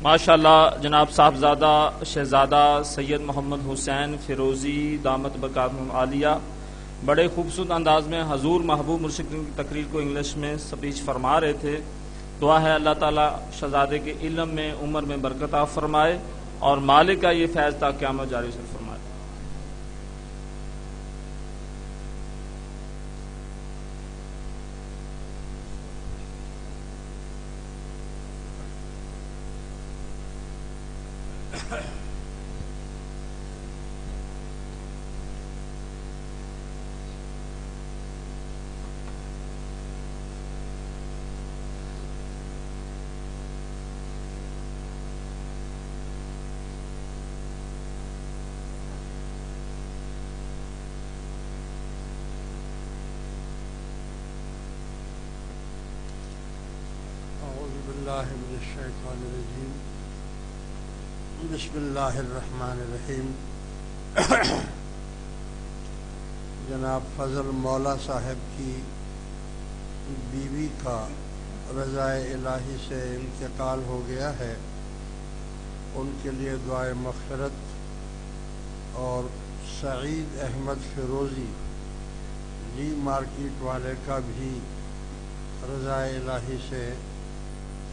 ماشاءاللہ جناب صاحبزادہ شہزادہ سید محمد حسین فیروزی دامت برکاتہم عالیہ بڑے خوبصورت انداز میں حضور محبوب مرشد کی تقریر کو انگلش میں سپیچ فرما رہے تھے. دعا ہے اللہ تعالیٰ شہزادے کے علم میں عمر میں برکت عطا فرمائے اور مالک کا یہ فیض تا قیامت جاری سے فرمائے. من الشیطان الرجیم. بسم اللہ الرحمن الرحیم. جناب فضل مولا صاحب کی بیوی کا رضائے الہی سے انتقال ہو گیا ہے. ان کے لیے دعائے مغفرت اور سعید احمد فیروزی لی مارکیٹ والے کا بھی رضائے الہی سے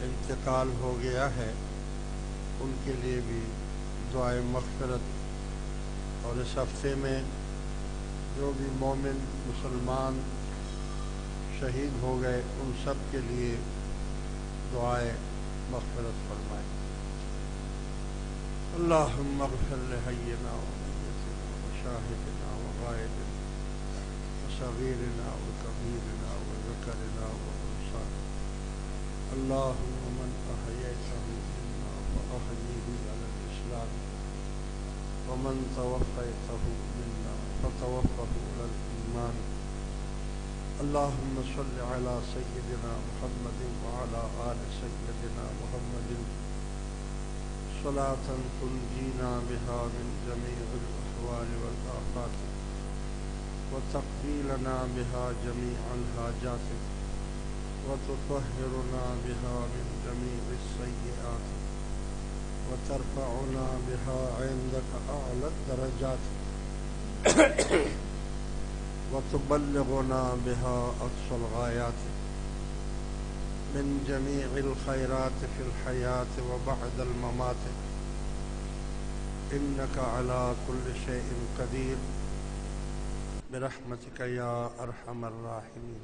انتقال ہو گیا ہے. ان کے لیے بھی دعائے مغفرت اور اس ہفتے میں جو بھی مومن مسلمان شہید ہو گئے ان سب کے لیے دعائے مغفرت فرمائے. اللہم اغفر لحینا ومیتنا وشاہدنا وغائبنا وصغیرنا وکبیرنا وذکرنا وانثانا. اللهم من أحييته منا فأحيه على الإسلام ومن توفيته منا فتوفه على الإيمان. اللهم صل على سيدنا محمد وعلى آل سيدنا محمد صلاة تنجينا بها من جميع الأحوال والآفات وتقضي لنا بها جميع الحاجات وتطهرنا بها من جميع السيئات وترفعنا بها عندك أعلى الدرجات وتبلغنا بها أقصى الغايات من جميع الخيرات في الحياة وبعد الممات إنك على كل شيء قدير برحمتك يا أرحم الراحمين.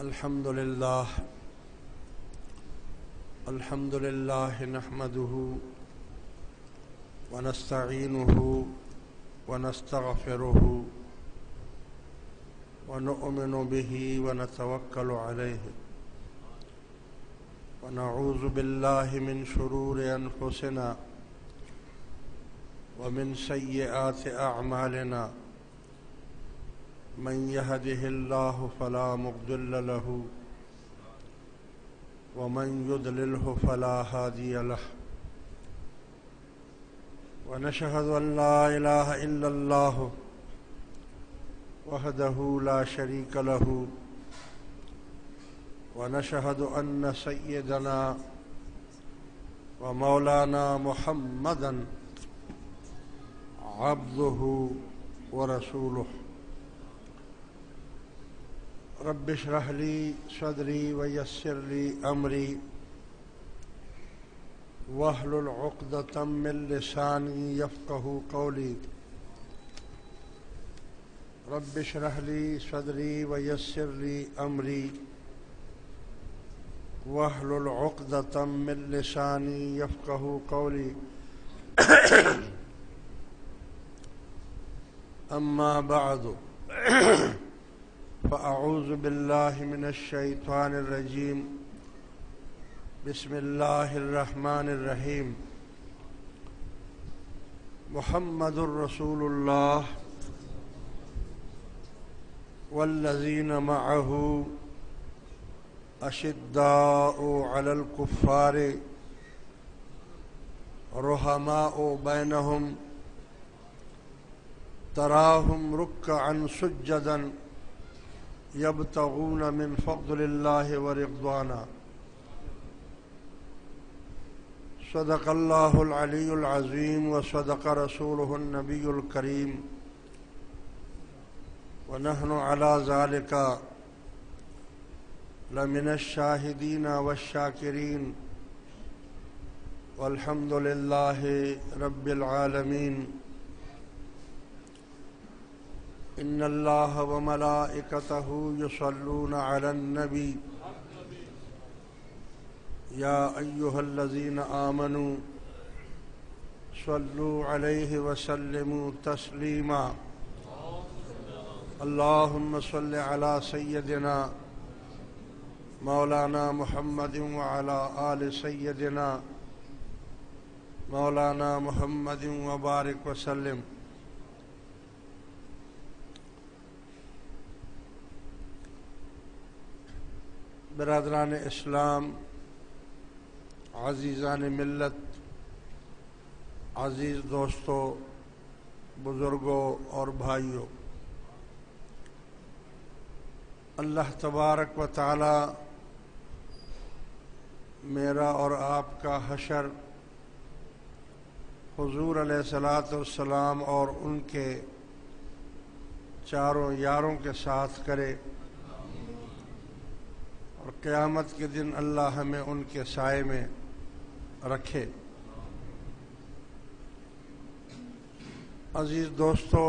الحمد لله نحمده ونستعينه ونستغفره ونؤمن به ونتوكل عليه ونعوذ بالله من شرور أنفسنا ومن سيئات أعمالنا. من يهده الله فلا مضل له ومن يضلله فلا هادي له. ونشهد أن لا إله إلا الله وحده لا شريك له ونشهد أن سيدنا ومولانا محمدا عبده ورسوله. رب اشرح لي صدري ويسر لي أمري واحلل عقدة من لساني يفقهوا قولي. رب اشرح لي صدري ويسر لي أمري واحلل عقدة من لساني يفقهوا قولي. أما بعد فأعوذ بالله من الشيطان الرجيم. بسم الله الرحمن الرحيم. محمد رسول الله والذين معه أشداء على الكفار رحماء بينهم تراهم ركعا سجدا يبتغون من فضل الله ورضوانا صدق الله العلي العظيم وصدق رسوله النبي الكريم ونحن على ذلك لمن الشاهدين والشاكرين والحمد لله رب العالمين إن الله وملائكته يصلون على النبي يا أيها الذين آمنوا صلوا عليه وسلموا تسليما اللهم صل على سيدنا مولانا محمد وعلى آل سيدنا مولانا محمد وبارك وسلم. برادران اسلام، عزیزان ملت، عزیز دوستوں، بزرگوں اور بھائیوں، اللہ تبارک و تعالی میرا اور آپ کا حشر حضور علیہ الصلاۃ والسلام اور ان کے چاروں یاروں کے ساتھ کرے، اور قیامت کے دن اللہ ہمیں ان کے سائے میں رکھے. عزیز دوستو،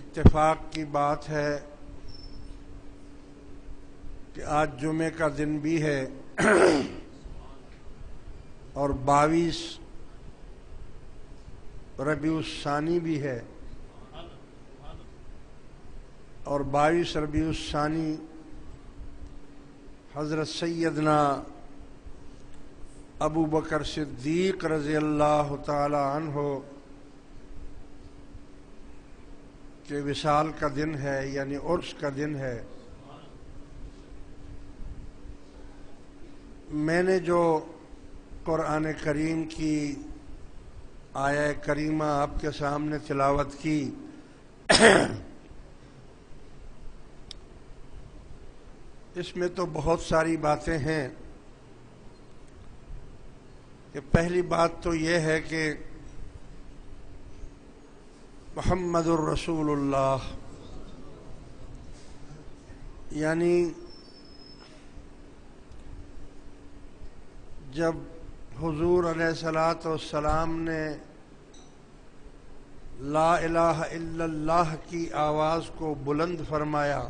اتفاق کی بات ہے کہ آج جمعے کا دن بھی ہے اور 22 ربیع الثانی بھی ہے، اور 22 ربیع الثانی حضرت سیدنا ابو بکر صدیق رضی اللہ تعالی عنہ کے وصال کا دن ہے، یعنی عرس کا دن ہے. میں نے جو قرآن کریم کی آیہ کریمہ آپ کے سامنے تلاوت کی، اس میں تو بہت ساری باتیں ہیں. کہ پہلی بات تو یہ ہے کہ محمد الرسول اللہ، یعنی جب حضور علیہ الصلاۃ والسلام نے لا الہ الا اللہ کی آواز کو بلند فرمایا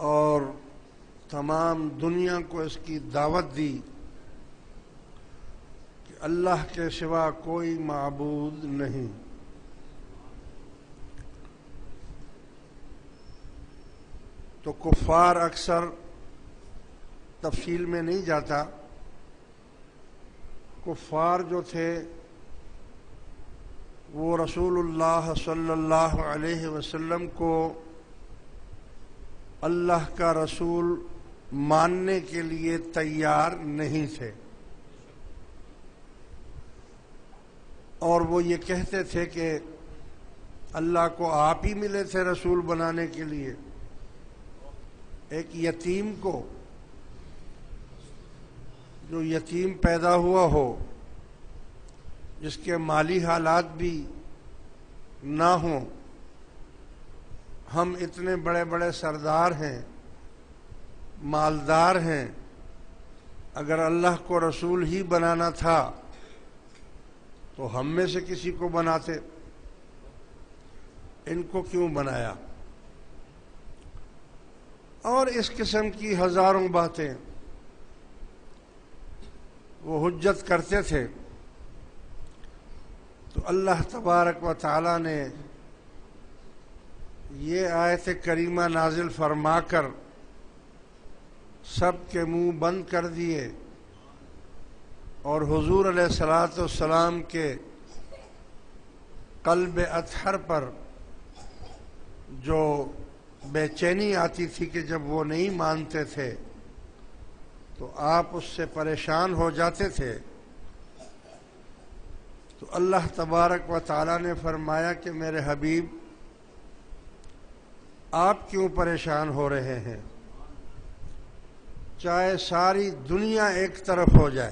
اور تمام دنیا کو اس کی دعوت دی کہ اللہ کے سوا کوئی معبود نہیں، تو کفار اکثر تفصیل میں نہیں جاتا. کفار جو تھے وہ رسول اللہ صلی اللہ علیہ وسلم کو اللہ کا رسول ماننے کے لیے تیار نہیں تھے، اور وہ یہ کہتے تھے کہ اللہ کو آپ ہی ملے تھے رسول بنانے کے لیے. ایک یتیم کو، جو یتیم پیدا ہوا ہو، جس کے مالی حالات بھی نہ ہوں، ہم اتنے بڑے بڑے سردار ہیں، مالدار ہیں، اگر اللہ کو رسول ہی بنانا تھا تو ہم میں سے کسی کو بناتے، ان کو کیوں بنایا؟ اور اس قسم کی ہزاروں باتیں وہ حجت کرتے تھے. تو اللہ تبارک و تعالی نے یہ آیت کریمہ نازل فرما کر سب کے منہ بند کر دیے، اور حضور علیہ الصلاۃ والسلام کے قلب اطہر پر جو بے چینی آتی تھی کہ جب وہ نہیں مانتے تھے تو آپ اس سے پریشان ہو جاتے تھے. تو اللہ تبارک و تعالی نے فرمایا کہ میرے حبیب آپ کیوں پریشان ہو رہے ہیں؟ چاہے ساری دنیا ایک طرف ہو جائے